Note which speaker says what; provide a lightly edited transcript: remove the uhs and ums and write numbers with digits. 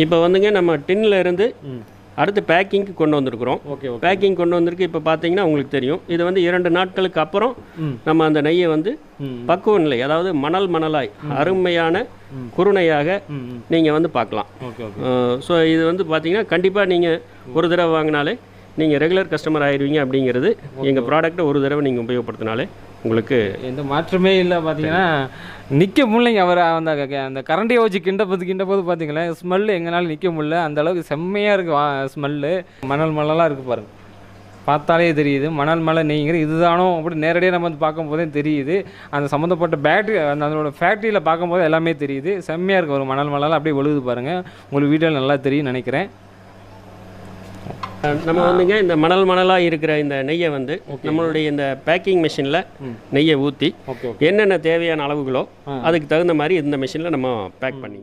Speaker 1: இப்போ வந்துங்க நம்ம டின்னில் இருந்து அடுத்து பேக்கிங்க்கு கொண்டு வந்திருக்கிறோம். பேக்கிங் கொண்டு வந்திருக்கு. இப்போ பார்த்தீங்கன்னா உங்களுக்கு தெரியும், இது வந்து 2 நாட்களுக்கு அப்புறம் நம்ம அந்த நெய்யை வந்து பக்குவ நிலை, அதாவது மணலாய் அருமையான குருணையாக நீங்கள் வந்து பார்க்கலாம். ஸோ இது வந்து பார்த்தீங்கன்னா கண்டிப்பாக நீங்கள் ஒரு தடவை வாங்கினாலே நீங்கள் ரெகுலர் கஸ்டமர் ஆயிடுவீங்க. அப்படிங்கிறது எங்கள் ப்ராடக்ட்டை ஒரு தடவை நீங்கள் உபயோகப்படுத்தினாலே உங்களுக்கு
Speaker 2: எந்த மாற்றமே இல்லை. பார்த்தீங்கன்னா நிற்க முடியலைங்க. அவர் அந்த கரண்டியை வச்சு கிண்ட போது பார்த்தீங்களா, ஸ்மெல்லு எங்களால் நிற்க முடியல. அந்தளவுக்கு செம்மையாக இருக்குது ஸ்மெல்லு. மணலாக இருக்குது பாருங்கள், பார்த்தாலே தெரியுது. மணல் நெய்ங்கிற இதுதானோ அப்படி நேரடியாக நம்ம வந்து பார்க்கும்போதே தெரியுது. அந்த சம்மந்தப்பட்ட பேட்டரி அதோட ஃபேக்ட்ரியில் பார்க்கும்போது எல்லாமே தெரியுது. செம்மையாக இருக்குது. ஒரு மணலாக அப்படியே ஒழுகுது பாருங்கள். உங்களுக்கு வீடியோவில் நல்லா தெரியும் நினைக்கிறேன்.
Speaker 1: நம்ம வந்துங்க இந்த மணலாக இருக்கிற இந்த நெய்யை வந்து நம்மளுடைய இந்த பேக்கிங் மிஷினில் நெய்யை ஊற்றி என்னென்ன தேவையான அளவுகளோ அதுக்கு தகுந்த மாதிரி இந்த மிஷினில் நம்ம பேக் பண்ணி